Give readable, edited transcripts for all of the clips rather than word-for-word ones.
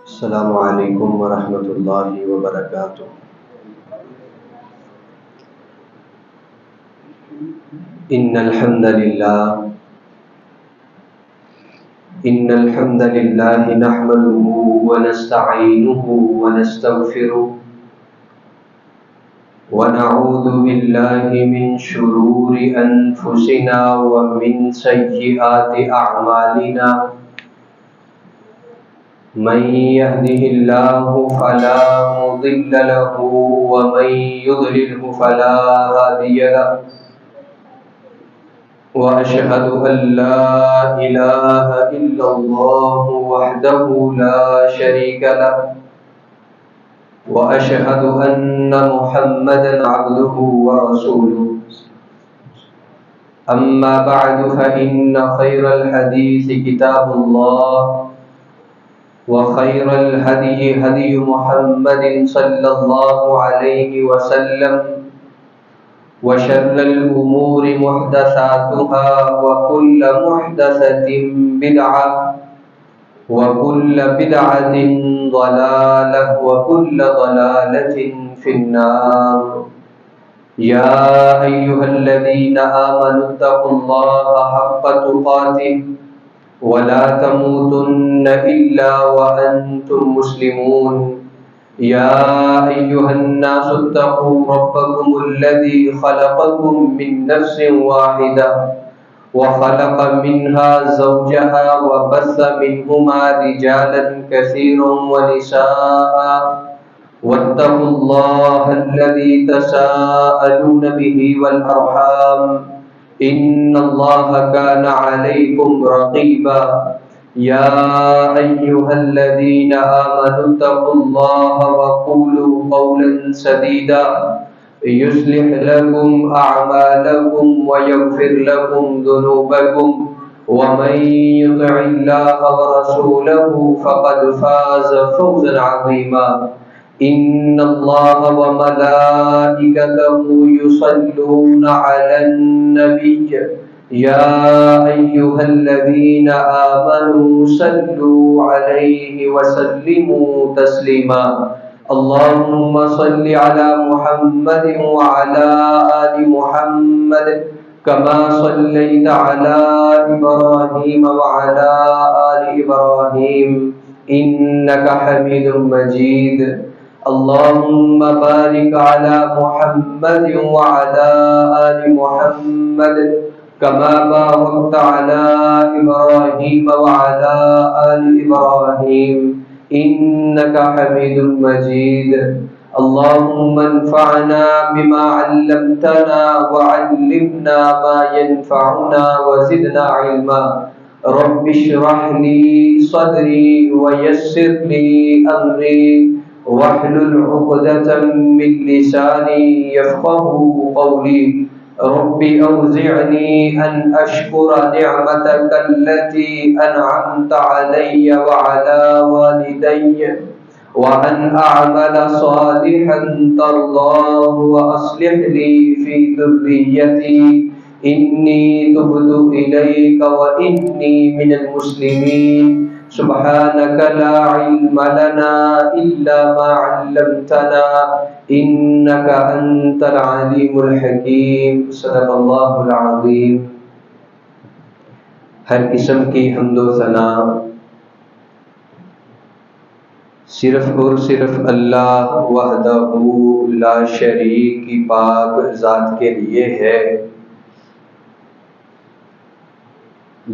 السلام علیکم ورحمۃ اللہ وبرکاتہ۔ ان الحمد للہ نحمده ونستعینه ونستغفره ونعوذ باللہ من شرور انفسنا ومن سیئات اعمالنا، من يهده الله فلا مضل له ومن يضلله فلا هادي له، وأشهد أن لا إله إلا الله وحده لا شريك له، وأشهد أن محمدا عبده ورسوله. أما بعد فإن خير الحديث كتاب الله، وخير الهدي هدي محمد صلى الله عليه وسلم، وشر الأمور محدثاتها وكل محدثة بدعة وكل بدعة ضلالة وكل ضلالة في النار. يا أيها الذين آمنوا اتقوا الله حق تقاته ولا تموتن إلا وأنتم مسلمون. يا أيها الناس اتقوا ربكم الذي خلقكم من نفس واحدة وخلق منها زوجها وبث منهما رجالا كثيرا ونساء، واتقوا الله الذي تساءلون به والأرحام إن الله كان عليكم رقيبا. يا أيها الذين آمنوا اتقوا الله وقولوا قولا سديدا يصلح لكم أعمالكم ويغفر لكم ذنوبكم، ومن يطع الله ورسوله فقد فاز فوزا عظيما. إن الله وملائكته يصلون على النبي يا أيها الذين آمنوا صلوا عليه وسلموا تسليما. اللهم صل على محمد وعلى آل محمد كما صليت على إبراهيم وعلى آل إبراهيم إنك حميد مجيد. اللهم بارك على محمد وعلى آل محمد كما باركت على إبراهيم وعلى آل إبراهيم إنك حميد مجيد. اللهم انفعنا بما علمتنا وعلمنا ما ينفعنا وزدنا علما. رب اشرح لي صدري ويسر لي أمري واحلل عقدة من لساني يفقهوا قولي. رب أوزعني أن أشكر نعمتك التي أنعمت علي وعلى والدي، وأن أعمل صالحا ترضاه، وأصلح لي في ذريتي إني تبت إليك وإني من المسلمين. سبحانك لا علم لنا إلا ما علمتنا إنك أنت العليم الحكيم. صدق اللہ العظیم. ہر قسم کی حمد و ثنا صرف اور صرف اللہ وحدہ لا شریک کی پاک ذات کے لیے ہے،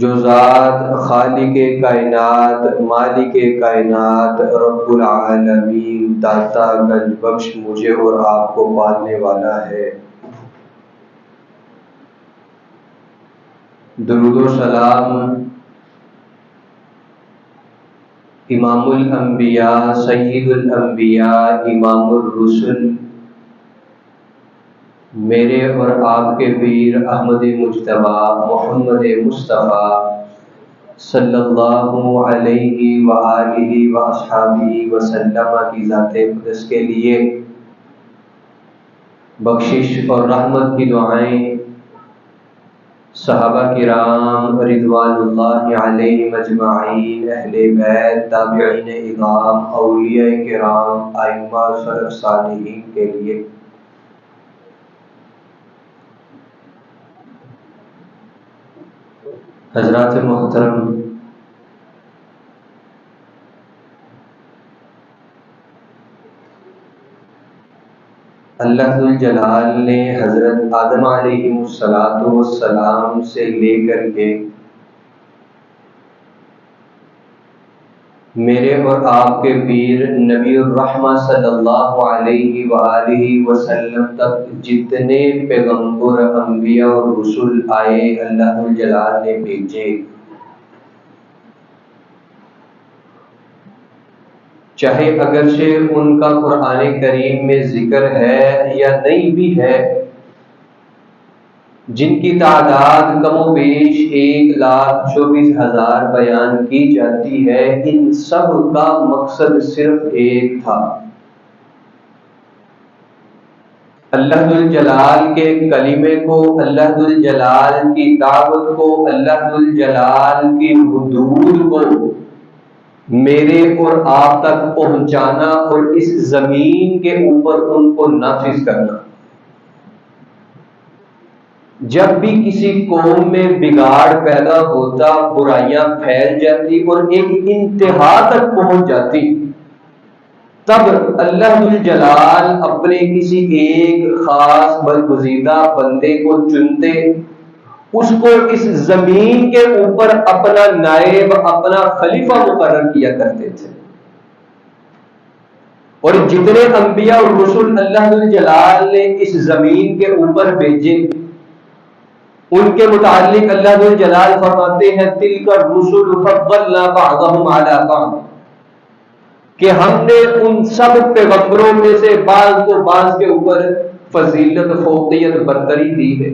جو ذات خالق کائنات، مالک کائنات، رب العالمین، داتا گنج بخش مجھے اور آپ کو پالنے والا ہے. درود و سلام امام الانبیاء، سید الانبیاء، امام الرسل، میرے اور آپ کے پیر احمد مجتبی محمد مصطفیٰ صلی اللہ علیہ وآلہ واصحابہ وسلم کی ذات اقدس کے لیے بخشش اور رحمت کی دعائیں صحابہ کرام رضوان اللہ علیہم اجمعین، اہل بیت، تابعین اعظام، اولیاء کرام، ائمہ، سلف صالحین کے لیے حضرات محترم، اللہ ذوالجلال نے حضرت آدم علیہ السلام سے لے کر کے میرے اور آپ کے پیر نبی الرحمہ صلی اللہ علیہ وآلہ وسلم تک جتنے پیغمبر، انبیاء اور رسول آئے، اللہ ذوالجلال نے بھیجے، چاہے اگرچہ ان کا قرآن کریم میں ذکر ہے یا نہیں بھی ہے، جن کی تعداد کم و بیش 1,24,000 بیان کی جاتی ہے، ان سب کا مقصد صرف ایک تھا، اللہ ذوالجلال کے کلمے کو، اللہ ذوالجلال کی دعوت کو، اللہ ذوالجلال کی حدود کو میرے اور آپ تک پہنچانا اور اس زمین کے اوپر ان کو نافذ کرنا۔ جب بھی کسی قوم میں بگاڑ پیدا ہوتا، برائیاں پھیل جاتی اور ایک انتہا تک پہنچ جاتی، تب اللہ ذوالجلال اپنے کسی ایک خاص برگزیدہ بندے کو چنتے، اس کو اس زمین کے اوپر اپنا نائب، اپنا خلیفہ مقرر کیا کرتے تھے، اور جتنے انبیاء اور رسول اللہ ذوالجلال نے اس زمین کے اوپر بھیجے، ان کے متعلق اللہ ذوالجلال فرماتے ہیں تِلْكَ الرُّسُلُ فَضَّلْنَا بَعْضَهُمْ عَلَىٰ بَعْضٍ، کہ ہم نے ان سب پیغمبروں میں سے بعض کو بعض کے اوپر فضیلت، فوقیت، برتری دی ہے۔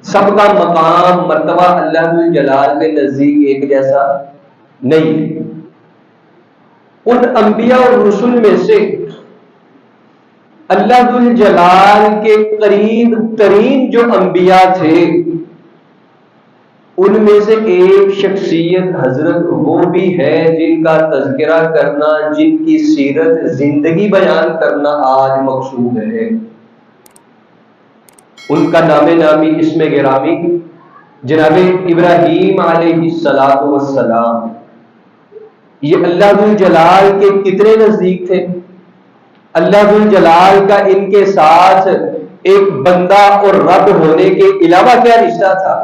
سب کا مقام، مرتبہ اللہ ذوالجلال کے نزدیک ایک جیسا نہیں ہے۔ ان انبیاء اور رسول میں سے اللہ ذوالجلال کے قریب ترین جو انبیاء تھے، ان میں سے ایک شخصیت حضرت وہ بھی ہے جن کا تذکرہ کرنا، جن کی سیرت زندگی بیان کرنا آج مقصود ہے۔ ان کا نام نامی، اسم گرامی جناب ابراہیم علیہ السلام۔ یہ اللہ ذوالجلال کے کتنے نزدیک تھے؟ اللہ ذوالجلال کا ان کے ساتھ ایک بندہ اور رب ہونے کے علاوہ کیا رشتہ تھا؟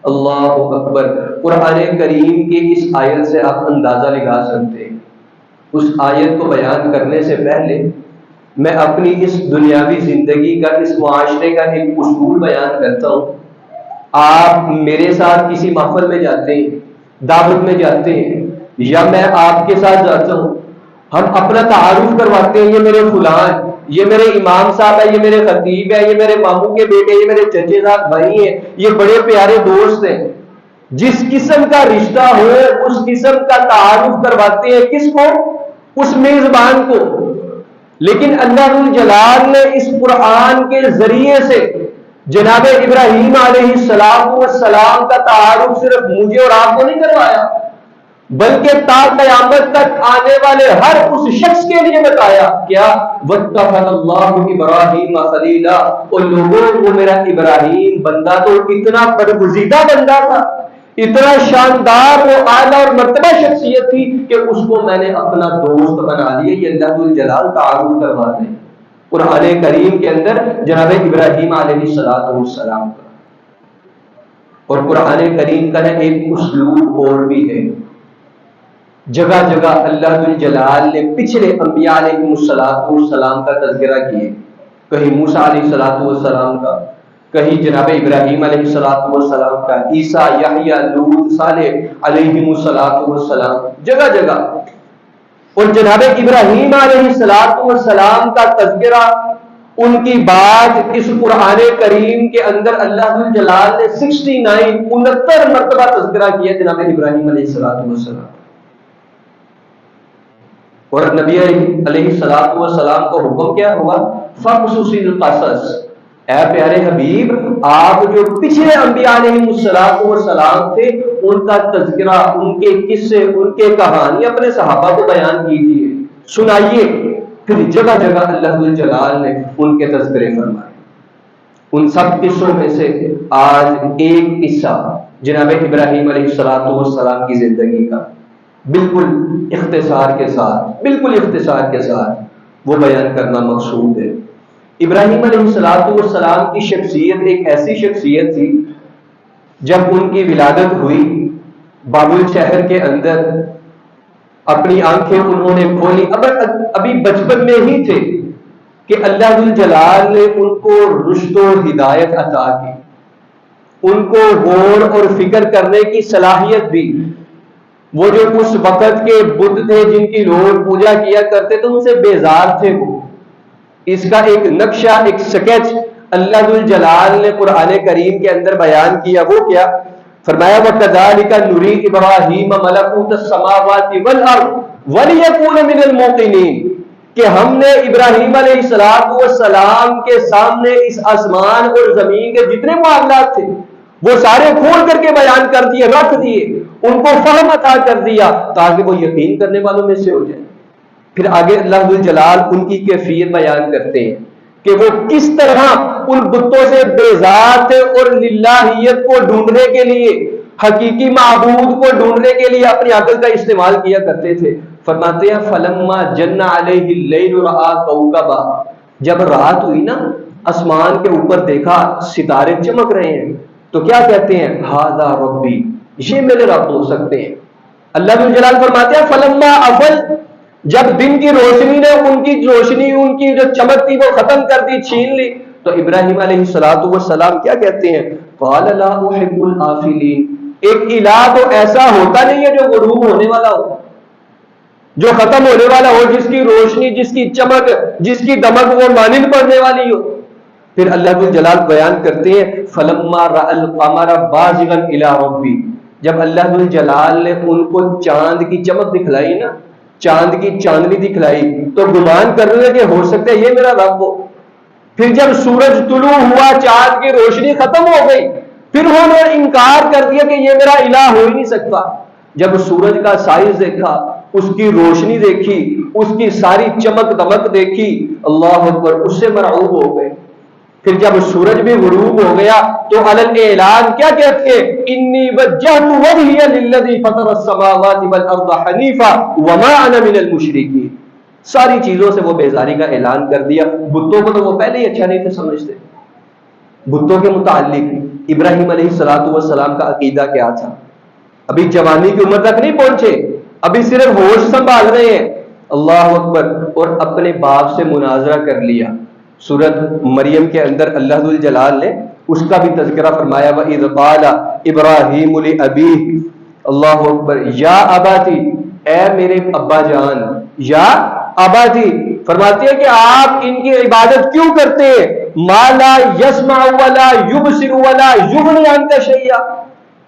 اللہ اکبر! قرآن کریم کی اس آیت سے آپ اندازہ لگا سکتے ہیں۔ اس آیت کو بیان کرنے سے پہلے میں اپنی اس دنیاوی زندگی کا، اس معاشرے کا ایک اصول بیان کرتا ہوں۔ آپ میرے ساتھ کسی محفل میں جاتے ہیں، دعوت میں جاتے ہیں، یا میں آپ کے ساتھ جاتا ہوں، ہم اپنا تعارف کرواتے ہیں، یہ میرے فلان، یہ میرے امام صاحب ہے، یہ میرے خطیب ہے، یہ میرے ماموں کے بیٹے، یہ میرے چچے صاحب بھائی ہیں، یہ بڑے پیارے دوست ہیں۔ جس قسم کا رشتہ ہو اس قسم کا تعارف کرواتے ہیں، کس کو؟ اس میزبان کو۔ لیکن اللہ ذوالجلال نے اس قرآن کے ذریعے سے جناب ابراہیم علیہ السلام کا تعارف صرف مجھے اور آپ کو نہیں کروایا، بلکہ تا قیامت تک آنے والے ہر اس شخص کے لیے بتایا کیا؟ وَاتَّخَذَ اللَّهُ إِبْرَاهِيمَ خَلِيلًا۔ اور لوگوں، وہ میرا ابراہیم بندہ تو اتنا برگزیدہ بندہ تھا، اتنا شاندار و اعلیٰ اور مرتبہ شخصیت تھی کہ اس کو میں نے اپنا دوست بنا لیا۔ یہ اللہ ذوالجلال تعارف کرواتے ہیں قرآن کریم کے اندر جناب ابراہیم علیہ السلام کا۔ اور قرآن کریم کا ایک اسلوب اور بھی ہے، جگہ جگہ اللہ ذوالجلال نے پچھلے انبیاء علیہ السلام کا تذکرہ کیے، کہیں موسیٰ علیہ السلام کا، کہیں جناب ابراہیم علیہ السلام کا، عیسیٰ، یحییٰ، لوط، صالح علیہ السلام، جگہ جگہ۔ اور جناب ابراہیم علیہ السلام کا تذکرہ، ان کی بات اس قرآن کریم کے اندر اللہ ذوالجلال نے 69 مرتبہ تذکرہ کیا جناب ابراہیم علیہ السلام۔ اور نبی علیہ السلام کو حکم کیا ہوا؟ فَقْصُصِ الْقَصَصَ، اے پیارے حبیب، آپ جو پچھلے انبیاء علیہ السلام تھے ان کا تذکرہ، ان کے قصے، ان کے کہانی اپنے صحابہ کو بیان کیجیے، سنائیے۔ پھر جگہ جگہ اللہ جلال نے ان کے تذکرے فرمائے۔ ان سب قصوں میں سے آج ایک قصہ جناب ابراہیم علیہ السلام کی زندگی کا بالکل اختصار کے ساتھ وہ بیان کرنا مقصود ہے۔ ابراہیم علیہ السلام کی شخصیت ایک ایسی شخصیت تھی، جب ان کی ولادت ہوئی بابل شہر کے اندر، اپنی آنکھیں انہوں نے کھولی، ابھی بچپن میں ہی تھے کہ اللہ جلال نے ان کو رشد و ہدایت عطا کی، ان کو غور اور فکر کرنے کی صلاحیت دی۔ وہ جو اس وقت کے بت تھے جن کی لوگ پوجا کیا کرتے تھے، ان سے بیزار تھے وہ۔ اس کا ایک نقشہ، ایک سکیچ اللہ جلال نے قرآن کریم کے اندر بیان کیا۔ وہ کیا فرمایا؟ وَكَذَلِكَ نُرِي إِبْرَاهِيمَ مَلَكُوتَ السَّمَاوَاتِ وَالْأَرْضِ وَلِيَكُونَ مِنَ الْمُوقِنِينَ، کہ ہم نے ابراہیم علیہ السلام کے سامنے اس آسمان اور زمین کے جتنے معاملات تھے وہ سارے کھول کر کے بیان کر دیے، رکھ دیے، ان کو فہم عطا کر دیا تاکہ وہ یقین کرنے والوں میں سے ہو جائے۔ پھر آگے اللہ جلال ان کی کیفیت بیان کرتے ہیں کہ وہ کس طرح ان بتوں سے بیزار تھے اور للہیت کو ڈھونڈنے کے لیے، حقیقی معبود کو ڈھونڈنے کے لیے اپنی عقل کا استعمال کیا کرتے تھے۔ فرماتے ہیں فلما جن علیہ اللیل رآ کوکبا، جب رات ہوئی نا، آسمان کے اوپر دیکھا ستارے چمک رہے ہیں، تو کیا کہتے ہیں؟ ھذا ربی، یہ میرے رب ہو سکتے ہیں۔ اللہ جلال فرماتے ہیں فلما افل، جب دن کی روشنی نے ان کی روشنی، ان کی جو چمک تھی وہ ختم کر دی، چھین لی، تو ابراہیم علیہ السلام کیا کہتے ہیں؟ قال لا احب الآفلین، ایک الہ تو ایسا ہوتا نہیں ہے جو غروب ہونے والا ہو، جو ختم ہونے والا ہو، جس کی روشنی، جس کی چمک، جس کی دمک وہ مانند پڑنے والی ہو۔ پھر اللہ جلال بیان کرتے ہیں فلما رأى القمر بازغا الى ربی، جب اللہ جلال نے ان کو چاند کی چمک دکھلائی نا، چاند کی چاندنی دکھلائی، تو گمان کرنے لگے ہو سکتا ہے یہ میرا رب ہو۔ پھر جب سورج طلوع ہوا، چاند کی روشنی ختم ہو گئی، پھر انہوں نے انکار کر دیا کہ یہ میرا الہ ہو ہی نہیں سکتا۔ جب سورج کا سائز دیکھا، اس کی روشنی دیکھی، اس کی ساری چمک دمک دیکھی، اللہ اکبر، اس سے مرعوب ہو گئے۔ پھر جب سورج بھی غروب ہو گیا تو علل اعلان کیا کہتے ہیں؟ انی وجہت وجہی للذی فطر السماوات والارض حنیفا وما انا من المشرکین، ساری چیزوں سے وہ بیزاری کا اعلان کر دیا۔ بتوں کو تو وہ پہلے ہی اچھا نہیں تھے سمجھتے۔ بتوں کے متعلق ابراہیم علیہ السلام کا عقیدہ کیا تھا؟ ابھی جوانی کی عمر تک نہیں پہنچے، ابھی صرف ہوش سنبھال رہے ہیں، اللہ اکبر، اور اپنے باپ سے مناظرہ کر لیا۔ سورۃ مریم کے اندر اللہ جلال نے اس کا بھی تذکرہ فرمایا، وَإِذْ قَالَ إِبْرَاهِيمُ لِأَبِيهِ، اللہ اکبر، یا اباتی، اے میرے ابا جان، یا اباتی، فرماتے ہیں کہ آپ ان کی عبادت کیوں کرتے ہیں؟ مَا لَا يَسْمَعُ وَلَا يُبْصِرُ وَلَا يُغْنِي عَنْكَ شَيْئًا،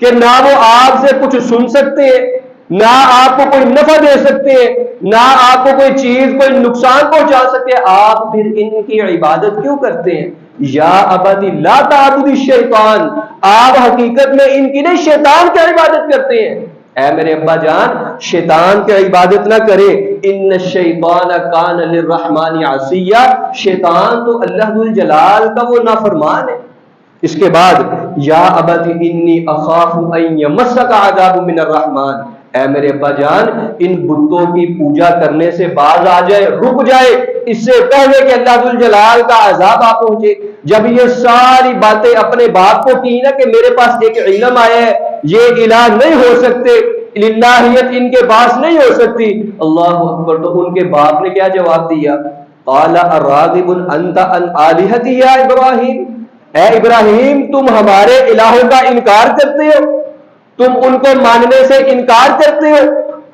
کہ نہ وہ آپ سے کچھ سن سکتے ہیں، نہ آپ کو کوئی نفع دے سکتے ہیں، نہ آپ کو کوئی چیز، کوئی نقصان پہنچا سکتے ہیں، آپ پھر ان کی عبادت کیوں کرتے ہیں؟ یا ابدی لا تعبد الشیطان، آپ حقیقت میں ان کی نہیں، شیطان کی عبادت کرتے ہیں۔ اے میرے ابا جان، شیطان کی عبادت نہ کرے، ان الشیطان کان للرحمن عصیا، شیطان تو اللہ جلال کا وہ نافرمان ہے۔ اس کے بعد یا ابت انی اخاف ان یمسک عذاب من الرحمن، اے میرے ابا جان، ان بتوں کی پوجا کرنے سے باز آ جائے، رک جائے، اس سے پہلے کہ اللہ جلال کا عذاب آ پہنچے۔ جب یہ ساری باتیں اپنے باپ کو کی نا کہ میرے پاس ایک علم آیا ہے، یہ الہ نہیں ہو سکتے، الہیت ان کے پاس نہیں ہو سکتی، اللہ اکبر، تو ان کے باپ نے کیا جواب دیا؟ قال اراغب انت عن الہتی یا ابراہیم، اے ابراہیم، تم ہمارے الہوں کا انکار کرتے ہو، تم ان کو ماننے سے انکار کرتے ہو،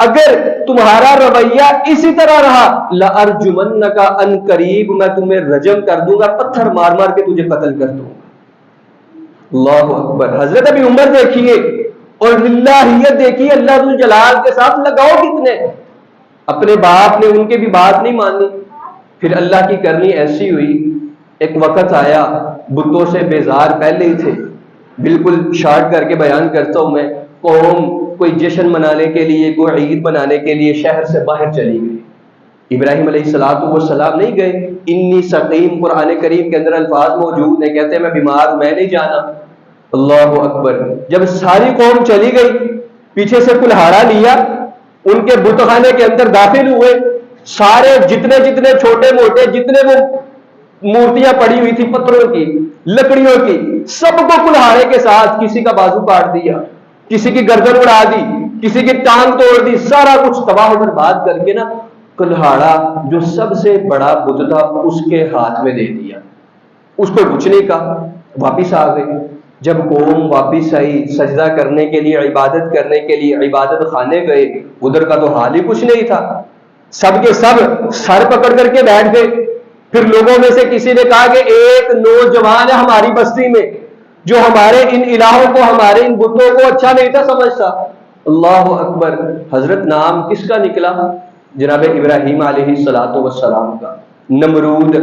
اگر تمہارا رویہ اسی طرح رہا لَأَرْجُمَنَّكَ عَنْ قَرِيبٍ، میں تمہیں رجم کر دوں گا، پتھر مار مار کے تجھے قتل کر دوں گا۔ اللہ اکبر، حضرت ابھی عمر دیکھیے اور اللہیت دیکھیے، اللہ جلال کے ساتھ لگاؤ کتنے، اپنے باپ نے ان کے بھی بات نہیں مانی۔ پھر اللہ کی کرنی ایسی ہوئی ایک وقت آیا بتوں سے بیزار پہلے ہی تھے، بالکل شارٹ کر کے بیان کرتا ہوں میں، قوم کوئی جشن منانے کے لیے، کوئی عید منانے کے لیے شہر سے باہر چلی گئی۔ ابراہیم علیہ السلام نہیں گئے، انی سقیم قرآن کریم کے اندر الفاظ موجود ہیں، کہتے ہیں میں بیمار ہوں، میں نہیں جانا۔ اللہ اکبر، جب ساری قوم چلی گئی، پیچھے سے کلہاڑا لیا، ان کے بت خانے کے اندر داخل ہوئے، سارے جتنے چھوٹے موٹے جتنے وہ مورتیاں پڑی ہوئی تھی پتھروں کی لکڑیوں کی، سب کو کلہاڑے کے ساتھ کسی کا بازو کاٹ دیا، کسی کی گردن اڑا دی، کسی کی ٹانگ توڑ دی، سارا کچھ تباہ و برباد کر کے نا کلہاڑا جو سب سے بڑا بت تھا اس کے ہاتھ میں دے دیا، اس کو کچھ نہیں کہا، واپس آ گئے۔ جب قوم واپس آئی سجدہ کرنے کے لیے، عبادت کرنے کے لیے عبادت خانے گئے، ادھر کا تو حال ہی کچھ نہیں تھا، سب کے سب سر پکڑ کر کے بیٹھ گئے۔ پھر لوگوں میں سے کسی نے کہا کہ ایک نوجوان ہے ہماری بستی میں جو ہمارے ان الہوں کو، ہمارے ان بتوں کو اچھا نہیں تھا سمجھتا۔ اللہ اکبر، حضرت نام کس کا نکلا؟ جناب ابراہیم علیہ السلام کا۔ نمرود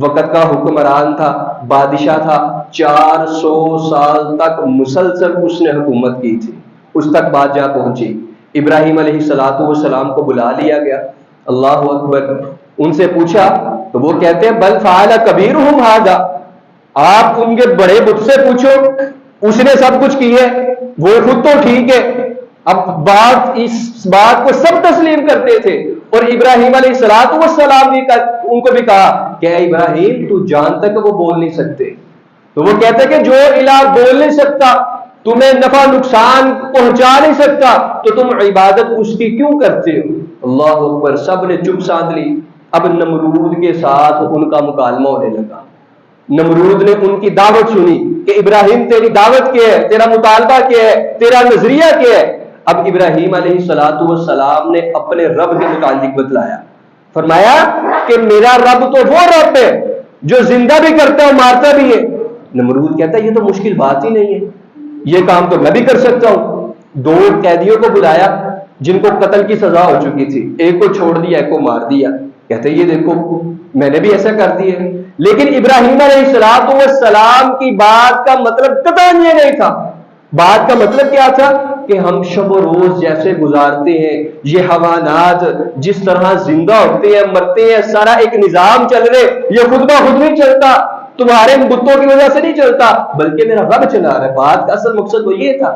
وقت کا حکمران تھا، بادشاہ تھا، 400 سال تک مسلسل اس نے حکومت کی تھی، اس تک بات جا پہنچی۔ ابراہیم علیہ السلام کو بلا لیا گیا، اللہ اکبر، ان سے پوچھا تو وہ کہتے ہیں بل فعل کبیرہم ھذا، آپ ان کے بڑے بت سے پوچھو، اس نے سب کچھ کی ہے، وہ خود تو ٹھیک ہے۔ اب اس بات کو سب تسلیم کرتے تھے، اور ابراہیم علیہ السلام بھی ان کو بھی کہا کہ اے ابراہیم تو جانتا کہ وہ بول نہیں سکتے، تو وہ کہتے کہ جو الہ بول نہیں سکتا، تمہیں نفع نقصان پہنچا نہیں سکتا، تو تم عبادت اس کی کیوں کرتے ہو؟ اللہ اکبر، سب نے چپ سادھ لی۔ اب نمرود کے ساتھ ان کا مکالمہ ہونے لگا۔ نمرود نے ان کی دعوت سنی کہ ابراہیم تیری دعوت کیا ہے، تیرا مطالبہ کیا ہے، تیرا نظریہ کیا ہے۔ اب ابراہیم علیہ السلام نے اپنے رب کے متعلق بتلایا، فرمایا کہ میرا رب تو وہ رب ہے جو زندہ بھی کرتا ہے مارتا بھی ہے۔ نمرود کہتا ہے یہ تو مشکل بات ہی نہیں ہے، یہ کام تو میں بھی کر سکتا ہوں۔ 2 قیدیوں کو بلایا جن کو قتل کی سزا ہو چکی تھی، ایک کو چھوڑ دیا، ایک کو مار دیا، کہتے یہ دیکھو میں نے بھی ایسا کر دیا۔ لیکن ابراہیم علیہ السلام کی بات کا مطلب قطعاً یہ نہیں تھا۔ بات کا مطلب کیا تھا کہ ہم شب و روز جیسے گزارتے ہیں، یہ حیوانات جس طرح زندہ ہوتے ہیں مرتے ہیں، سارا ایک نظام چل رہے، یہ خود بخود نہیں چلتا، تمہارے بتوں کی وجہ سے نہیں چلتا، بلکہ میرا رب چلا رہا ہے۔ بات کا اصل مقصد وہ یہ تھا۔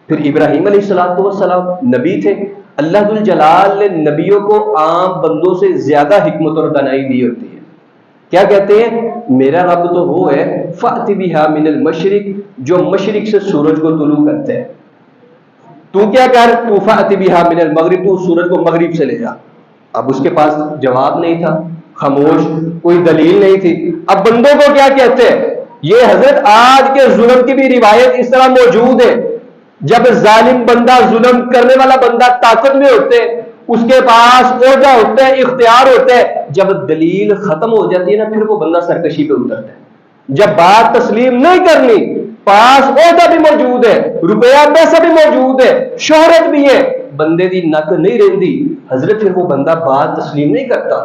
پھر ابراہیم علیہ السلام نبی تھے، اللہ ذو الجلال نے نبیوں کو عام بندوں سے زیادہ حکمت اور دانائی دی ہوتی ہے۔ کیا کہتے ہیں؟ میرا رب تو وہ ہے فأت بہا من المشرق، جو مشرق سے سورج کو طلوع کرتے ہیں، تو کیا کر، تو فأت بہا من المغرب، تو سورج کو مغرب سے لے جا۔ اب اس کے پاس جواب نہیں تھا، خاموش، کوئی دلیل نہیں تھی۔ اب بندوں کو کیا کہتے ہیں؟ یہ حضرت آج کے ظلم کی بھی روایت اس طرح موجود ہے، جب ظالم بندہ، ظلم کرنے والا بندہ طاقت میں ہوتے، اس کے پاس عہدہ ہوتا ہے، اختیار ہوتا ہے، جب دلیل ختم ہو جاتی ہے نا پھر وہ بندہ سرکشی پہ اترتا ہے۔ جب بات تسلیم نہیں کرنی، پاس عہدہ بھی موجود ہے، روپیہ پیسہ بھی موجود ہے، شہرت بھی ہے، بندے دی نک نہیں رہندی، حضرت پھر وہ بندہ بات تسلیم نہیں کرتا،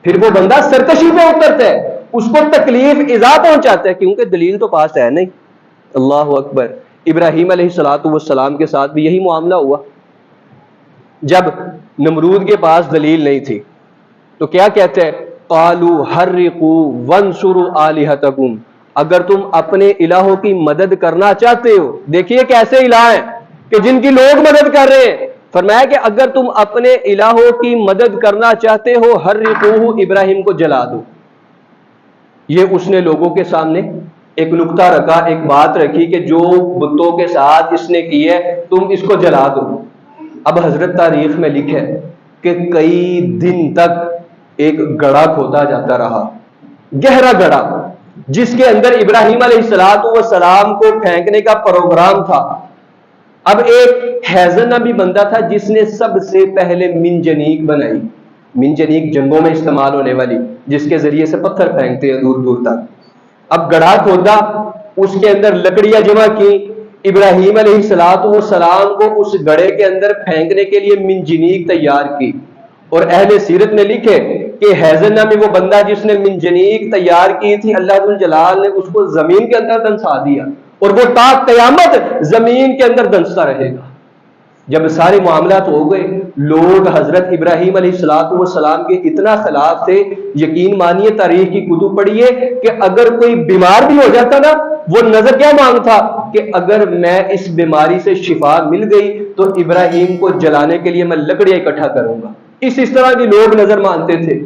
پھر وہ بندہ سرکشی پہ اترتا ہے، اس کو تکلیف ایذا پہنچاتا ہے، کیونکہ دلیل تو پاس ہے نہیں۔ اللہ اکبر، ابراہیم علیہ السلام کے ساتھ بھی یہی معاملہ ہوا۔ جب نمرود کے پاس دلیل نہیں تھی تو کیا کہتے ہیں؟ قالوا حرقوا وانصروا آلہتکم، اگر تم اپنے الہوں کی مدد کرنا چاہتے ہو، دیکھیے کیسے الہ ہیں کہ جن کی لوگ مدد کر رہے ہیں، فرمایا کہ اگر تم اپنے الہوں کی مدد کرنا چاہتے ہو حرقوہ، ابراہیم کو جلا دو۔ یہ اس نے لوگوں کے سامنے ایک نقطہ رکھا، ایک بات رکھی کہ جو بتوں کے ساتھ اس نے کی ہے تم اس کو جلا دو۔ اب حضرت تاریخ میں لکھے کہ کئی دن تک ایک گڑھا کھودا جاتا رہا، گہرا گڑھا، جس کے اندر ابراہیم علیہ السلام کو پھینکنے کا پروگرام تھا۔ اب ایک حیزن نبی بندہ تھا جس نے سب سے پہلے منجنیق بنائی، منجنیق جنگوں میں استعمال ہونے والی، جس کے ذریعے سے پتھر پھینکتے ہیں دور دور تک۔ اب گڑھا کھودا، اس کے اندر لکڑیاں جمع کی، ابراہیم علیہ السلام کو اس گڑھے کے اندر پھینکنے کے لیے منجنیق تیار کی، اور اہل سیرت میں لکھے کہ حیضر نامی وہ بندہ جس نے منجنیق تیار کی تھی، اللہ ذوالجلال نے اس کو زمین کے اندر دنسا دیا، اور وہ تا قیامت زمین کے اندر دنستا رہے گا۔ جب سارے معاملات ہو گئے، لوگ حضرت ابراہیم علیہ السلام کے اتنا خلاف تھے، یقین مانیے تاریخ کی کتب پڑھیے کہ اگر کوئی بیمار بھی ہو جاتا نا، وہ نظر کیا مانگتا کہ اگر میں اس بیماری سے شفا مل گئی تو ابراہیم کو جلانے کے لیے میں لکڑیاں اکٹھا کروں گا۔ اس طرح کے لوگ نظر مانتے تھے۔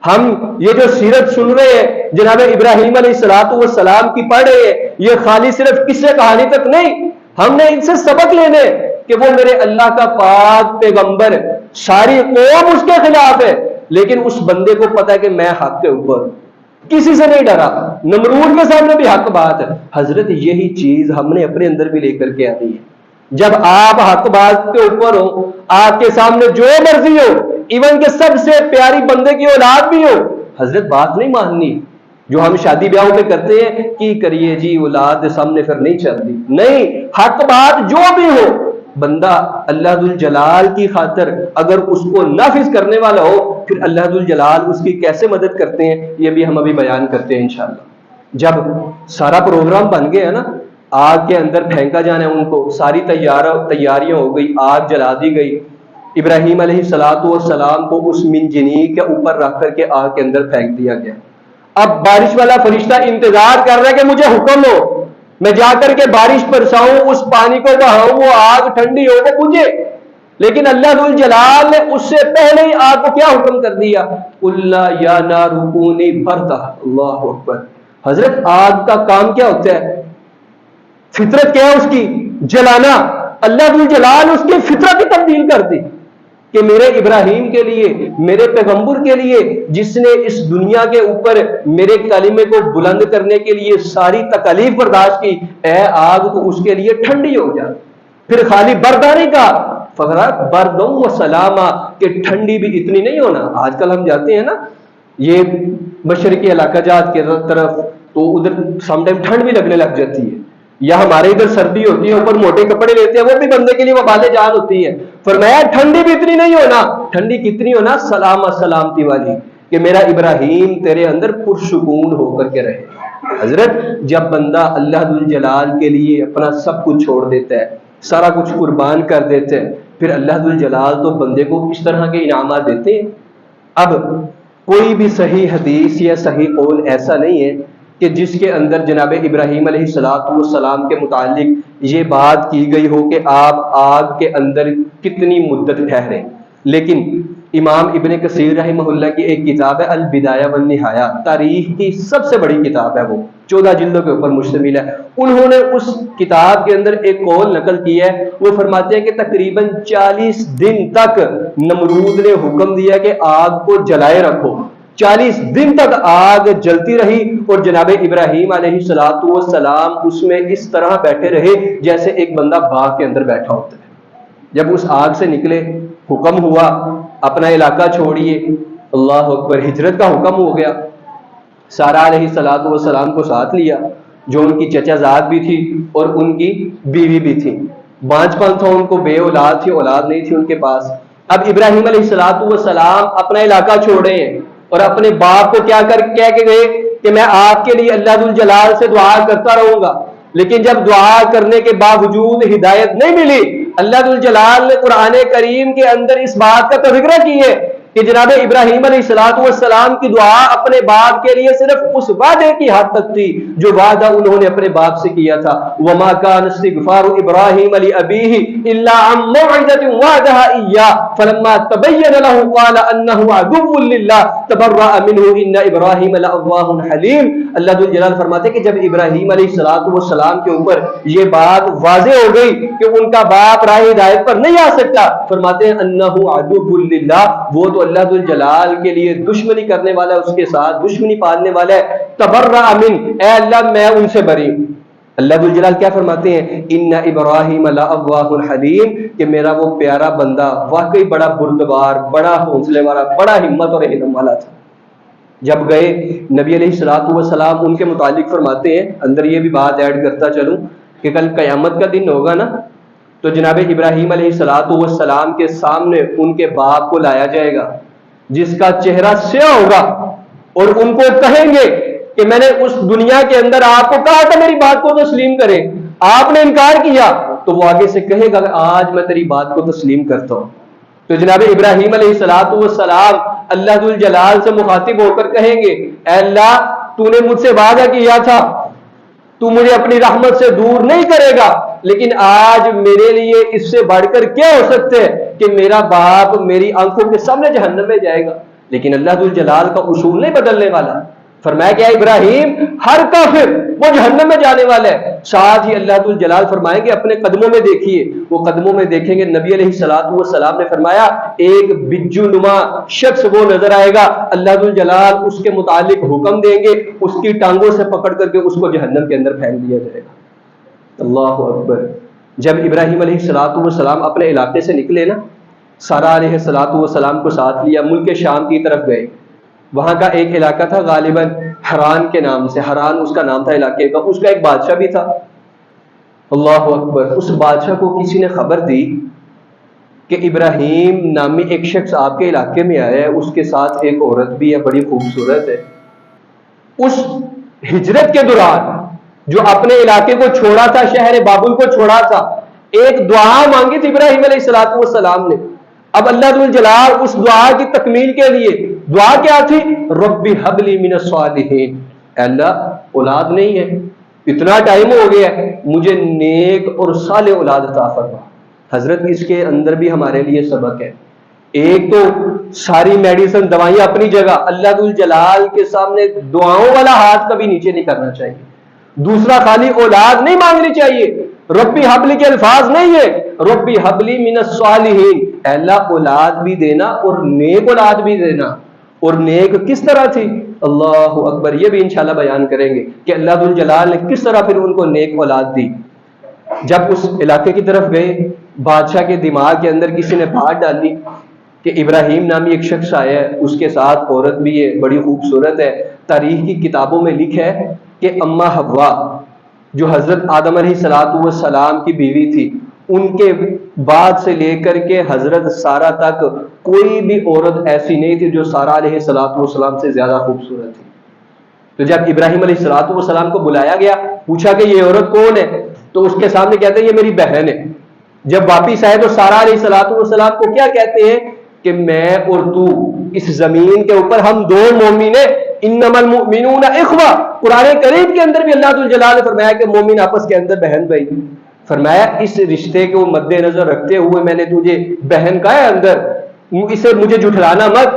ہم یہ جو سیرت سن رہے ہیں جناب ابراہیم علیہ السلام کی پڑھ رہے ہیں، یہ خالی صرف قصے کہانی تک نہیں، ہم نے ان سے سبق لینے کہ وہ میرے اللہ کا پاک پیغمبر، ساری قوم اس کے خلاف ہے، لیکن اس بندے کو پتا ہے کہ میں حق کے اوپر، کسی سے نہیں ڈرا، نمرود کے سامنے بھی حق بات ہے۔ حضرت یہی چیز ہم نے اپنے اندر بھی لے کر کے آنی ہے۔ جب آپ حق بات کے اوپر ہو، آپ کے سامنے جو مرضی ہو، ایون کہ سب سے پیاری بندے کی اولاد بھی ہو، حضرت بات نہیں ماننی۔ جو ہم شادی بیاہوں میں کرتے ہیں کہ کریے جی اولاد سامنے پھر نہیں چلتی، نہیں، حق بات جو بھی ہو، بندہ اللہ ذوالجلال کی خاطر اگر اس کو نافذ کرنے والا ہو، پھر اللہ ذوالجلال اس کی کیسے مدد کرتے ہیں یہ بھی ہم ابھی بیان کرتے ہیں انشاءاللہ۔ جب سارا پروگرام بن گیا نا، آگ کے اندر پھینکا جانا ہے ان کو، ساری تیاریاں ہو گئی، آگ جلا دی گئی، ابراہیم علیہ السلام کو اس منجنیق کے اوپر رکھ کر کے آگ کے اندر پھینک دیا گیا۔ اب بارش والا فرشتہ انتظار کر رہا ہے کہ مجھے حکم ہو، میں جا کر کے بارش برساؤں، اس پانی کو بہاؤں، وہ آگ ٹھنڈی ہو وہ بجھے، لیکن اللہ ذوالجلال نے اس سے پہلے ہی آگ کو کیا حکم کر دیا؟ اللہ یا نار کونی بردا۔ اللہ اکبر۔ حضرت آگ کا کام کیا ہوتا ہے؟ فطرت کیا ہے اس کی؟ جلانا۔ اللہ ذوالجلال اس کی فطرت ہی تبدیل کر دی کہ میرے ابراہیم کے لیے، میرے پیغمبر کے لیے، جس نے اس دنیا کے اوپر میرے کلمے کو بلند کرنے کے لیے ساری تکالیف برداشت کی، اے آگ تو اس کے لیے ٹھنڈی ہو جائے۔ پھر خالی بردانی کا فقرات بردوں و سلامہ کہ ٹھنڈی بھی اتنی نہیں ہونا۔ آج کل ہم جاتے ہیں نا یہ مشرقی علاقہ جات کے طرف، تو ادھر سم ٹائم ٹھنڈ بھی لگنے لگ جاتی ہے، یا ہمارے ادھر سردی ہوتی ہے، اوپر موٹے کپڑے لیتے ہیں، وہ بھی بندے کے لیے وبال جان ہوتی ہے۔ فرمایا ٹھنڈی بھی اتنی نہیں ہونا، ٹھنڈی کتنی ہونا؟ سلامہ، سلامتی والی، کہ میرا ابراہیم تیرے اندر پرسکون ہو کر کے رہے۔ حضرت جب بندہ اللہ ذوالجلال کے لیے اپنا سب کچھ چھوڑ دیتا ہے، سارا کچھ قربان کر دیتے ہیں، پھر اللہ ذوالجلال تو بندے کو اس طرح کے انعامات دیتے ہیں۔ اب کوئی بھی صحیح حدیث یا صحیح قول ایسا نہیں ہے کہ جس کے اندر جناب ابراہیم علیہ السلام کے متعلق یہ بات کی گئی ہو کہ آپ آگ کے اندر کتنی مدت ٹھہرے، لیکن امام ابن کثیر رحمہ اللہ کی ایک کتاب ہے البدایہ والنہایہ، تاریخ کی سب سے بڑی کتاب ہے، وہ 14 جلدوں کے اوپر مشتمل ہے۔ انہوں نے اس کتاب کے اندر ایک قول نقل کی ہے، وہ فرماتے ہیں کہ تقریباً 40 دن تک نمرود نے حکم دیا کہ آگ کو جلائے رکھو، 40 دن تک آگ جلتی رہی، اور جناب ابراہیم علیہ السلام اس میں اس طرح بیٹھے رہے جیسے ایک بندہ باغ کے اندر بیٹھا ہوتا ہے۔ جب اس آگ سے نکلے، حکم ہوا اپنا علاقہ چھوڑیے، اللہ اکبر، ہجرت کا حکم ہو گیا۔ سارا علیہ السلام کو ساتھ لیا، جو ان کی چچا زاد بھی تھی اور ان کی بیوی بھی تھی، بانجھ پن تھا ان کو، بے اولاد تھی، اولاد نہیں تھی ان کے پاس۔ اب ابراہیم علیہ السلام اپنا علاقہ چھوڑے ہیں اور اپنے باپ کو کہہ کے گئے کہ میں آپ کے لیے اللہ ذوالجلال سے دعا کرتا رہوں گا، لیکن جب دعا کرنے کے باوجود ہدایت نہیں ملی، اللہ ذوالجلال نے قرآن کریم کے اندر اس بات کا تذکرہ کی ہے کہ جناب ابراہیم علیہ السلام کی دعا اپنے باپ کے لیے صرف اس وعدے کی حد تک تھی جو وعدہ انہوں نے اپنے باپ سے کیا تھا، وما كان استغفار ابراہیم لابیہ الا عن موعدۃ وعدها اياه فلما تبين له قال انه عدو لله تبرأ منه ان ابراہیم لأواه حلیم۔ اللہ جلال فرماتے کہ جب ابراہیم علیہ السلام کے اوپر یہ بات واضح ہو گئی کہ ان کا باپ راہ ہدایت پر نہیں آ سکتا، فرماتے ہیں انه عدو لله، وہ تو اللہ ذوالجلال کے لیے دشمنی کرنے والا ہے، اس کے ساتھ دشمنی پالنے والا ہے۔ تبرأ من، اے اللہ میں ان سے بری ہوں۔ اللہ ذوالجلال کیا فرماتے ہیں؟ ان ابراہیم لأواہ حلیم، کہ میرا وہ پیارا بندہ واقعی بڑا بردبار، بڑا حوصلے والا، بڑا ہمت اور حلم والا تھا۔ جب گئے نبی علیہ السلام ان کے متعلق فرماتے ہیں، اندر یہ بھی بات ایڈ کرتا چلوں کہ کل قیامت کا دن ہوگا نا، تو جناب ابراہیم علیہ السلام کے سامنے ان کے باپ کو لایا جائے گا، جس کا چہرہ سیاہ ہوگا اور ان کو کہیں گے کہ میں نے اس دنیا کے اندر آپ کو کہا تھا میری بات کو تسلیم کریں، آپ نے انکار کیا، تو وہ آگے سے کہے گا کہ آج میں تیری بات کو تسلیم کرتا ہوں۔ تو جناب ابراہیم علیہ السلام اللہ ذو الجلال سے مخاطب ہو کر کہیں گے اے اللہ تو نے مجھ سے وعدہ کیا تھا تو مجھے اپنی رحمت سے دور نہیں کرے گا، لیکن آج میرے لیے اس سے بڑھ کر کیا ہو سکتا ہے کہ میرا باپ میری آنکھوں کے سامنے جہنم میں جائے گا۔ لیکن اللہ ذو الجلال کا اصول نہیں بدلنے والا، فرمایا کہ ابراہیم ہر کافر وہ جہنم میں جانے والا ہے۔ ساتھ ہی اللہ ذو الجلال فرمائیں گے اپنے قدموں میں دیکھیے، وہ قدموں میں دیکھیں گے نبی علیہ السلام نے فرمایا ایک بجو نما شخص وہ نظر آئے گا، اللہ ذو الجلال اس کے متعلق حکم دیں گے، اس کی ٹانگوں سے پکڑ کر کے اس کو جہنم کے اندر پھینک دیا جائے گا۔ اللہ اکبر۔ جب ابراہیم علیہ السلام اپنے علاقے سے نکلے نا، سارا علیہ السلام کو ساتھ لیا، ملک شام کی طرف گئے۔ وہاں کا ایک علاقہ تھا غالباً حران کے نام سے، حران اس کا نام تھا علاقے کا، اس کا ایک بادشاہ بھی تھا۔ اللہ اکبر۔ اس بادشاہ کو کسی نے خبر دی کہ ابراہیم نامی ایک شخص آپ کے علاقے میں آیا ہے، اس کے ساتھ ایک عورت بھی ہے، بڑی خوبصورت ہے۔ اس ہجرت کے دوران جو اپنے علاقے کو چھوڑا تھا، شہر بابل کو چھوڑا تھا، ایک دعا مانگی تھی ابراہیم علیہ السلام نے۔ اب اللہ ذو الجلال اس دعا کی تکمیل کے لیے دعا کیا تھی؟ رب ہب لی من الصالحین، اے اللہ اولاد نہیں ہے، اتنا ٹائم ہو گیا ہے، مجھے نیک اور صالح اولاد عطا فرما۔ حضرت اس کے اندر بھی ہمارے لیے سبق ہے۔ ایک تو ساری میڈیسن دوائیاں اپنی جگہ، اللہ ذو الجلال کے سامنے دعاؤں والا ہاتھ کبھی نیچے نہیں کرنا چاہیے۔ دوسرا خالی اولاد نہیں مانگنی چاہیے، ربی حبلی کے الفاظ نہیں ہے، ربی حبلی من الصالحین، اے اللہ اولاد بھی دینا اور نیک اولاد بھی دینا۔ اور نیک کس طرح تھی؟ اللہ اکبر، یہ بھی انشاءاللہ بیان کریں گے کہ اللہ ذو الجلال نے کس طرح پھر ان کو نیک اولاد دی۔ جب اس علاقے کی طرف گئے، بادشاہ کے دماغ کے اندر کسی نے بات ڈالی کہ ابراہیم نامی ایک شخص آیا ہے، اس کے ساتھ عورت بھی ہے، بڑی خوبصورت ہے۔ تاریخ کی کتابوں میں لکھا ہے کہ اما حوا جو حضرت آدم علیہ السلام کی بیوی تھی، ان کے بعد سے لے کر کے حضرت سارہ تک کوئی بھی عورت ایسی نہیں تھی جو سارہ علیہ السلام سے زیادہ خوبصورت تھی۔ تو جب ابراہیم علیہ السلام کو بلایا گیا، پوچھا کہ یہ عورت کون ہے، تو اس کے سامنے کہتے ہیں یہ میری بہن ہے۔ جب واپس آئے تو سارہ علیہ السلام کو کیا کہتے ہیں کہ میں اور تو اس زمین کے اوپر ہم دو مومن ہیں، انما المؤمنون اخوہ۔ قرآن کریم کے اندر بھی اللہ ذو الجلال نے فرمایا کہ مومن آپس کے اندر بہن بھائی۔ فرمایا اس رشتے کو مد نظر رکھتے ہوئے میں نے تجھے بہن کہا ہے اندر، اسے مجھے جھٹلانا مت۔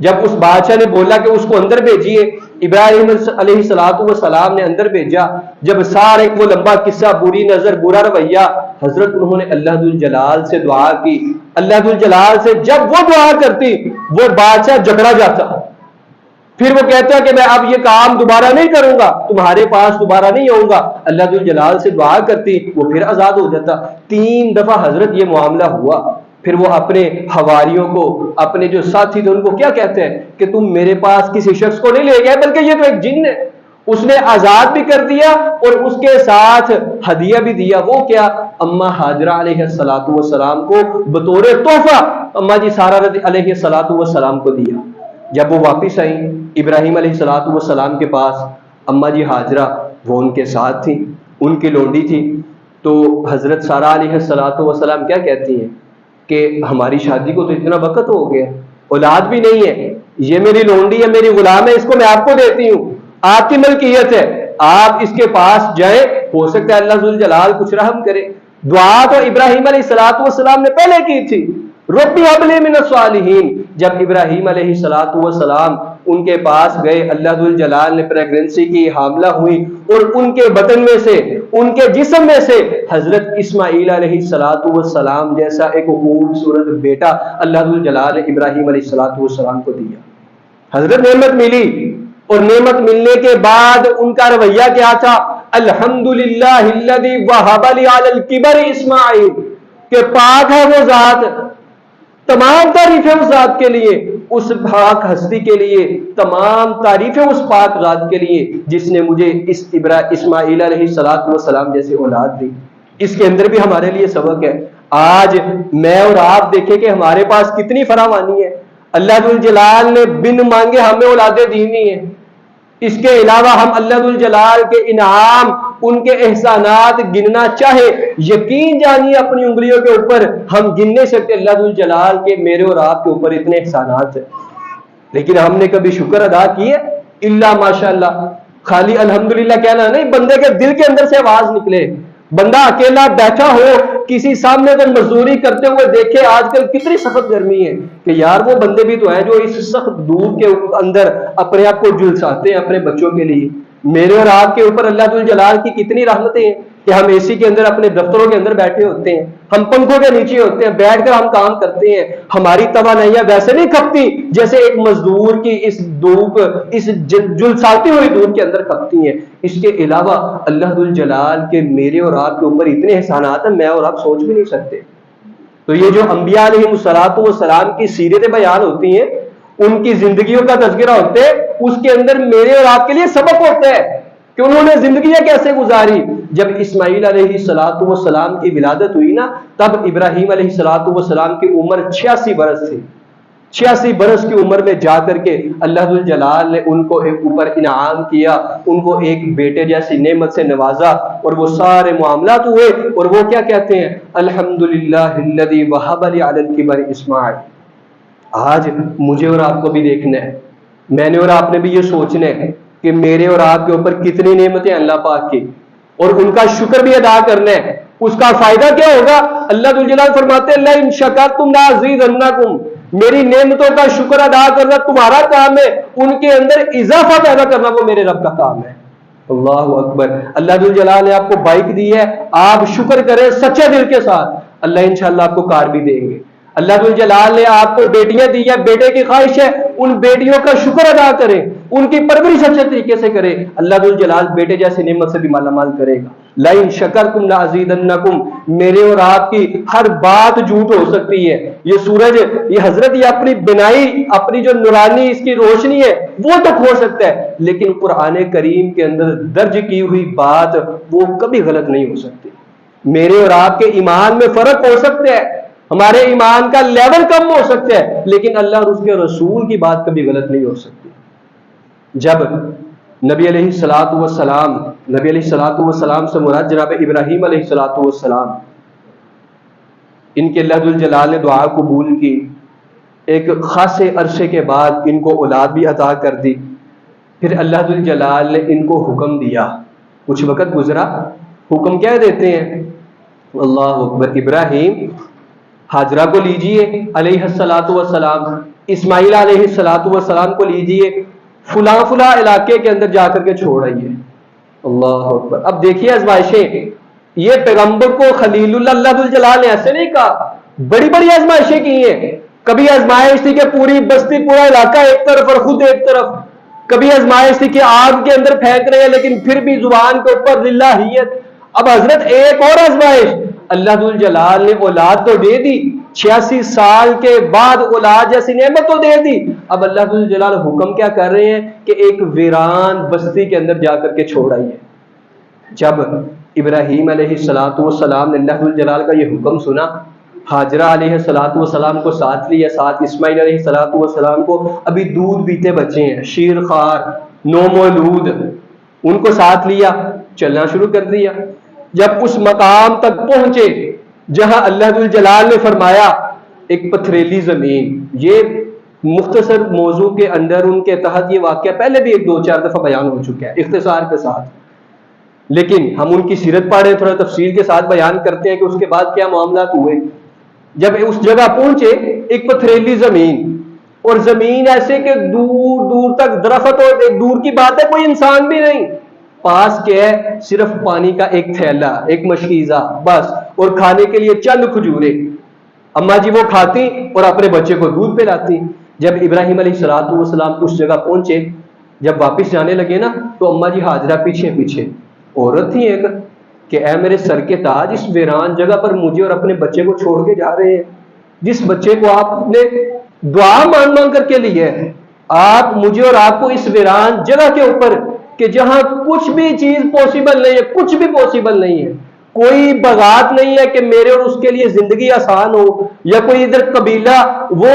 جب اس بادشاہ نے بولا کہ اس کو اندر بھیجیے، ابراہیم علیہ السلام نے اندر بھیجا۔ جب سارے وہ لمبا قصہ، بری نظر، برا رویہ، حضرت انہوں نے اللہ ذو الجلال سے دعا کی۔ اللہ ذو الجلال سے جب وہ دعا کرتی وہ بادشاہ جھگڑا جاتا، پھر وہ کہتا کہ میں اب یہ کام دوبارہ نہیں کروں گا، تمہارے پاس دوبارہ نہیں آؤں گا۔ اللہ ذو الجلال سے دعا کرتی، وہ پھر آزاد ہو جاتا۔ 3 دفعہ حضرت یہ معاملہ ہوا۔ پھر وہ اپنے حواریوں کو، اپنے جو ساتھی تھے ان کو کیا کہتے ہیں کہ تم میرے پاس کسی شخص کو نہیں لے گئے بلکہ یہ تو ایک جن ہے۔ اس نے آزاد بھی کر دیا اور اس کے ساتھ ہدیہ بھی دیا۔ وہ کیا؟ اما ہاجرہ علیہ السلام کو بطور تحفہ اما جی سارہ علیہ السلام کو دیا۔ جب وہ واپس آئیں ابراہیم علیہ السلام کے پاس، اما جی ہاجرہ وہ ان کے ساتھ تھی، ان کی لونڈی تھی۔ تو حضرت سارہ علیہ السلام کیا کہتی ہیں کہ ہماری شادی کو تو اتنا وقت ہو گیا، اولاد بھی نہیں ہے، یہ میری لونڈی ہے، میری غلام ہے، اس کو میں آپ کو دیتی ہوں، آپ کی ملکیت ہے، آپ اس کے پاس جائیں، ہو سکتا ہے اللہ ذو الجلال کچھ رحم کرے۔ دعا تو ابراہیم علیہ السلام نے پہلے کی تھی، ربی حب لی من الصالحین۔ جب ابراہیم علیہ السلام ان کے پاس گئے، اللہ ذو الجلال نے پریگننسی کی، حاملہ ہوئی، اور ان کے بدن میں سے، ان کے جسم میں سے حضرت اسماعیل علیہ السلام جیسا ایک خوبصورت بیٹا اللہ ذو الجلال نے ابراہیم علیہ السلام کو دیا۔ حضرت نعمت ملی، اور نعمت ملنے کے بعد ان کا رویہ کیا تھا؟ الحمدللہ الذی وہب لی علی الکبر اسماعیل، کہ پاک ہے وہ ذات، تمام تعریفیں اس ذات کے لیے، اس پاک ہستی کے لیے، تمام تعریفیں اس پاک ذات کے لیے جس نے مجھے اس اسماعیل علیہ السلام جیسے اولاد دی۔ اس کے اندر بھی ہمارے لیے سبق ہے۔ آج میں اور آپ دیکھیں کہ ہمارے پاس کتنی فراوانی ہے۔ اللہ ذو الجلال نے بن مانگے ہمیں اولادیں دی نہیں ہیں. اس کے علاوہ ہم اللہ ذو الجلال کے انعام، ان کے احسانات گننا چاہے، یقین جانیے اپنی انگلیوں کے اوپر ہم گن نہیں سکتے اللہ ذو الجلال کے میرے اور آپ کے اوپر اتنے احسانات ہیں. لیکن ہم نے کبھی شکر ادا کیے؟ الا ماشاء اللہ. خالی الحمدللہ کہنا نہیں، بندے کے دل کے اندر سے آواز نکلے. بندہ اکیلا بیٹھا ہو، کسی سامنے کو مزدوری کرتے ہوئے دیکھے، آج کل کتنی سخت گرمی ہے، کہ یار وہ بندے بھی تو ہیں جو اس سخت دھوپ کے اندر اپنے آپ کو جھلساتے ہیں اپنے بچوں کے لیے. میرے اور آپ کے اوپر اللہ ذو الجلال کی کتنی رحمتیں ہیں کہ ہم اے سی کے اندر اپنے دفتروں کے اندر بیٹھے ہوتے ہیں، ہم پنکھوں کے نیچے ہوتے ہیں، بیٹھ کر ہم کام کرتے ہیں. ہماری توانائیاں ویسے نہیں کھپتی جیسے ایک مزدور کی اس دھوپ، اس جھلساتی ہوئی دھوپ کے اندر کھپتی ہیں. اس کے علاوہ اللہ ذو الجلال کے میرے اور آپ کے اوپر اتنے احسانات ہیں میں اور آپ سوچ بھی نہیں سکتے. تو یہ جو انبیاء علیہ الصلوۃ والسلام کی سیرتیں بیان ہوتی ہیں، ان کی زندگیوں کا تذکرہ ہوتے ہے، اس کے اندر میرے اور آپ کے لیے سبق ہوتا ہے کہ انہوں نے زندگیاں کیسے گزاری. جب اسماعیل علیہ الصلوۃ والسلام کی ولادت ہوئی نا، تب ابراہیم علیہ الصلوۃ والسلام کی عمر 86 برس تھی. 86 برس کی عمر میں جا کر کے اللہ ذو الجلال نے ان کو ایک اوپر انعام کیا، ان کو ایک بیٹے جیسی نعمت سے نوازا، اور وہ سارے معاملات ہوئے. اور وہ کیا کہتے ہیں؟ الحمدللہ الذی وہب لی علی الکبر اسماعیل. آج مجھے اور آپ کو بھی دیکھنا ہے، میں نے اور آپ نے بھی یہ سوچنا ہے کہ میرے اور آپ کے اوپر کتنی نعمتیں اللہ پاک کی، اور ان کا شکر بھی ادا کرنا ہے. اس کا فائدہ کیا ہوگا؟ اللہ ذو الجلال فرماتے ہیں لئن شکرتم لازیدنکم. میری نعمتوں کا شکر ادا کرنا تمہارا کام ہے، ان کے اندر اضافہ پیدا کرنا وہ میرے رب کا کام ہے. اللہ اکبر. اللہ ذو الجلال نے آپ کو بائک دی ہے، آپ شکر کریں سچے دل کے ساتھ، اللہ انشاءاللہ آپ کو کار بھی دیں گے. اللہ ذو الجلال نے آپ کو بیٹیاں دی ہے، بیٹے کی خواہش ہے ان بیٹیوں کا شکر ادا کریں، ان کی پرورش اچھے طریقے سے کریں، اللہ ذو الجلال بیٹے جیسے نعمت سے بھی مالا مال کرے گا. لئن شکرتم لازیدنکم. میرے اور آپ کی ہر بات جھوٹ ہو سکتی ہے. یہ سورج، یہ حضرت، یہ اپنی بنائی، اپنی جو نورانی اس کی روشنی ہے وہ تو کھو سکتا ہے، لیکن قرآن کریم کے اندر درج کی ہوئی بات وہ کبھی غلط نہیں ہو سکتی. میرے اور آپ کے ایمان میں فرق ہو سکتا ہے، ہمارے ایمان کا لیول کم ہو سکتا ہے، لیکن اللہ اور اس کے رسول کی بات کبھی غلط نہیں ہو سکتی. جب نبی علیہ الصلوۃ والسلام، نبی علیہ الصلوۃ والسلام سے مراد جناب ابراہیم علیہ الصلوۃ والسلام، ان کے اللہ جلال نے دعا قبول کی، ایک خاصے عرصے کے بعد ان کو اولاد بھی عطا کر دی. پھر اللہ جلال نے ان کو حکم دیا، کچھ وقت گزرا، حکم کیا دیتے ہیں؟ اللہ اکبر. ابراہیم حاجرہ کو لیجئے علیہ الصلوۃ والسلام، اسماعیل علیہ الصلوۃ والسلام کو لیجئے، فلاں فلاں علاقے کے اندر جا کر کے چھوڑ آئیے. اللہ اکبر. اب دیکھیے آزمائشیں، یہ پیغمبر کو خلیل اللہ جلال نے ایسے نہیں کہا، بڑی بڑی آزمائشیں کی ہیں. کبھی آزمائش تھی کہ پوری بستی، پورا علاقہ ایک طرف اور خود ایک طرف. کبھی آزمائش تھی کہ آگ کے اندر پھینک رہے ہیں لیکن پھر بھی زبان کے اوپر للہیت. اب حضرت ایک اور آزمائش، اللہ جلال نے اولاد تو دے دی، 86 سال کے بعد اولاد جیسی نعمت تو دے دی. اب اللہ جلال حکم کیا کر رہے ہیں کہ ایک ویران بستی کے اندر جا کر کے چھوڑ آئیے. جب ابراہیم علیہ الصلوۃ والسلام نے اللہ جلال کا یہ حکم سنا، حاجرہ علیہ الصلوۃ والسلام کو ساتھ لیا، ساتھ اسماعیل علیہ الصلوۃ والسلام کو، ابھی دودھ پیتے بچے ہیں، شیر خوار، نو مولود، ان کو ساتھ لیا، چلنا شروع کر دیا. جب اس مقام تک پہنچے جہاں اللہ جلال نے فرمایا ایک پتھریلی زمین، یہ مختصر موضوع کے اندر ان کے تحت یہ واقعہ پہلے بھی 2-4 دفعہ بیان ہو چکا ہے اختصار کے ساتھ، لیکن ہم ان کی سیرت پڑھیں، تھوڑا تفصیل کے ساتھ بیان کرتے ہیں کہ اس کے بعد کیا معاملات ہوئے. جب اس جگہ پہنچے ایک پتھریلی زمین، اور زمین ایسے کہ دور دور تک درخت، اور ایک دور کی بات ہے کوئی انسان بھی نہیں، پاس کیا ہے صرف پانی کا ایک تھیلا، ایک مشکیزہ بس، اور کھانے کے لیے چند کھجورے. اماں جی وہ کھاتی اور اپنے بچے کو دودھ پلاتی. جب ابراہیم علیہ الصلوۃ والسلام اس جگہ پہنچے، جب واپس جانے لگے نا، تو اماں جی حاجرہ پیچھے پیچھے، عورت تھی ایک، کہ اے میرے سر کے تاج، اس ویران جگہ پر مجھے اور اپنے بچے کو چھوڑ کے جا رہے ہیں، جس بچے کو آپ نے دعا مانگ مانگ کر کے لیے ہے، آپ مجھے اور آپ کو اس ویران جگہ کے اوپر، کہ جہاں کچھ بھی چیز پوسیبل نہیں ہے، کچھ بھی پوسیبل نہیں ہے، کوئی بغات نہیں ہے کہ میرے اور اس کے لیے زندگی آسان ہو، یا کوئی ادھر قبیلہ وہ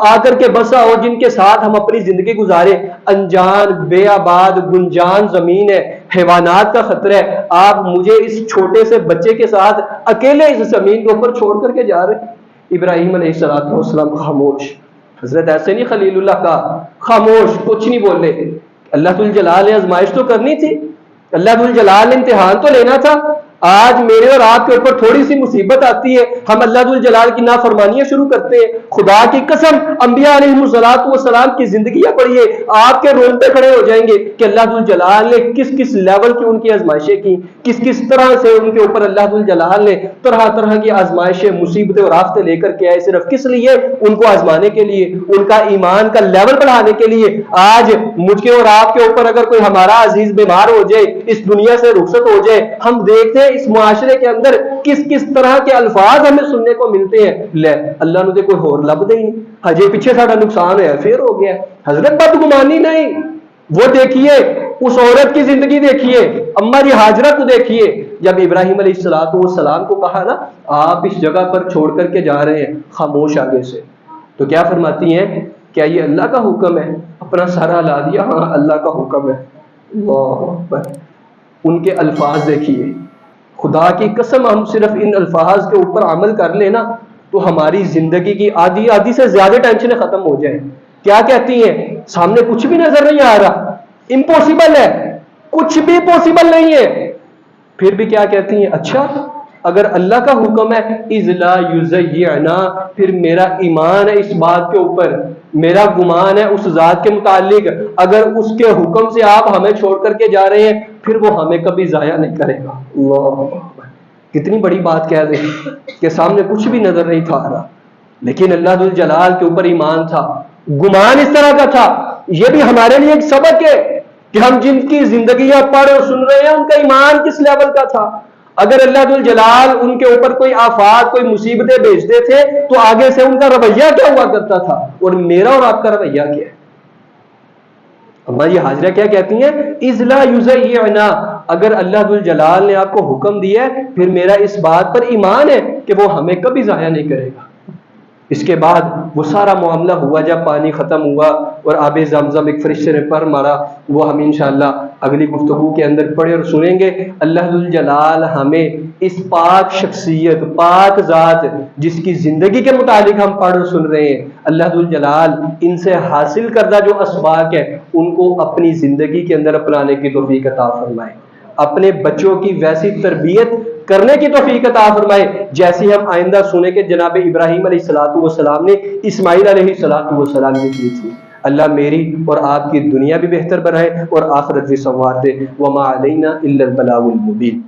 آ کر کے بسا ہو جن کے ساتھ ہم اپنی زندگی گزارے۔ انجان، بے آباد، گنجان زمین ہے، حیوانات کا خطرہ ہے، آپ مجھے اس چھوٹے سے بچے کے ساتھ اکیلے اس زمین کے اوپر چھوڑ کر کے جا رہے ہیں۔ ابراہیم علیہ السلام خاموش، حضرت ایسے نہیں خلیل اللہ کا، خاموش، کچھ نہیں بولے۔ اللہ الجلال نے آزمائش تو کرنی تھی، اللہ الجلال نے امتحان تو لینا تھا۔ آج میرے اور آپ کے اوپر تھوڑی سی مصیبت آتی ہے، ہم اللہ الجلال کی نافرمانیاں شروع کرتے ہیں۔ خدا کی قسم انبیاء علیہ السلام کی زندگیاں پڑھیے، آپ کے رونگٹے کھڑے ہو جائیں گے کہ اللہ الجلال نے کس کس لیول کی ان کی آزمائشیں کی، کس کس طرح سے ان کے اوپر اللہ الجلال نے طرح طرح کی آزمائشیں، مصیبتیں اور آفتیں لے کر کے آئے، صرف کس لیے؟ ان کو آزمانے کے لیے، ان کا ایمان کا لیول بڑھانے کے لیے۔ آج مجھ کے اور آپ کے اوپر اگر کوئی ہمارا عزیز بیمار ہو جائے، اس دنیا سے رخصت ہو جائے، ہم دیکھتے ہیں اس معاشرے کے اندر کس کس طرح کے الفاظ ہمیں سننے کو ملتے ہیں، لے اللہ نے کوئی اور لب دے نہیں، ہجے پیچھے ساڈا نقصان ہے، پھر ہو گیا۔ حضرت بدگمانی نہیں، وہ دیکھیے اس عورت کی زندگی، دیکھیے اما جی ہاجرہ کو دیکھیے، جب ابراہیم علیہ السلام کو کہا نا آپ اس جگہ پر چھوڑ کر کے جا رہے ہیں، خاموش آگے سے، تو کیا فرماتی ہیں؟ کیا یہ اللہ کا حکم ہے؟ اپنا سارا لا دیا، ہاں اللہ کا حکم ہے۔ اللہ اکبر، ان کے الفاظ دیکھیے، خدا کی قسم ہم صرف ان الفاظ کے اوپر عمل کر لیں نا تو ہماری زندگی کی آدھی سے زیادہ ٹینشنیں ختم ہو جائیں۔ کیا کہتی ہیں؟ سامنے کچھ بھی نظر نہیں آ رہا، امپوسیبل ہے، کچھ بھی پوسیبل نہیں ہے، پھر بھی کیا کہتی ہیں؟ اچھا اگر اللہ کا حکم ہے اذ لا یزیعنا، پھر میرا ایمان ہے اس بات کے اوپر، میرا گمان ہے اس ذات کے متعلق، اگر اس کے حکم سے آپ ہمیں چھوڑ کر کے جا رہے ہیں پھر وہ ہمیں کبھی ضائع نہیں کرے گا۔ اللہ، کتنی بڑی بات کہہ دیں کہ سامنے کچھ بھی نظر نہیں تھا رہا، لیکن اللہ ذو الجلال کے اوپر ایمان تھا، گمان اس طرح کا تھا۔ یہ بھی ہمارے لیے ایک سبق ہے کہ ہم جن کی زندگیاں پڑھ اور سن رہے ہیں ان کا ایمان کس لیول کا تھا۔ اگر اللہ ذو الجلال ان کے اوپر کوئی آفات، کوئی مصیبتیں بھیجتے تھے تو آگے سے ان کا رویہ کیا ہوا کرتا تھا، اور میرا اور آپ کا رویہ کیا ہے؟ اما یہ حاجرہ کیا کہتی ہیں؟ اذ لا یزیعنا، اگر اللہ ذو الجلال نے آپ کو حکم دیا ہے پھر میرا اس بات پر ایمان ہے کہ وہ ہمیں کبھی ضائع نہیں کرے گا۔ اس کے بعد وہ سارا معاملہ ہوا جب پانی ختم ہوا اور آب زمزم ایک فرشتے نے پر مارا، وہ ہم انشاءاللہ اگلی گفتگو کے اندر پڑھے اور سنیں گے۔ اللہ ذو الجلال ہمیں اس پاک شخصیت، پاک ذات جس کی زندگی کے متعلق ہم پڑھ اور سن رہے ہیں، اللہ ذو الجلال ان سے حاصل کردہ جو اسباق ہے ان کو اپنی زندگی کے اندر اپنانے کی توفیق عطا فرمائے، اپنے بچوں کی ویسی تربیت کرنے کی توفیق عطا فرمائے جیسی ہم آئندہ سنیں کہ جناب ابراہیم علیہ السلام نے اسماعیل علیہ السلام نے کی تھی۔ اللہ میری اور آپ کی دنیا بھی بہتر بنائے اور آخرت بھی سنوار دے۔ وما علینا الا البلاغ المبین۔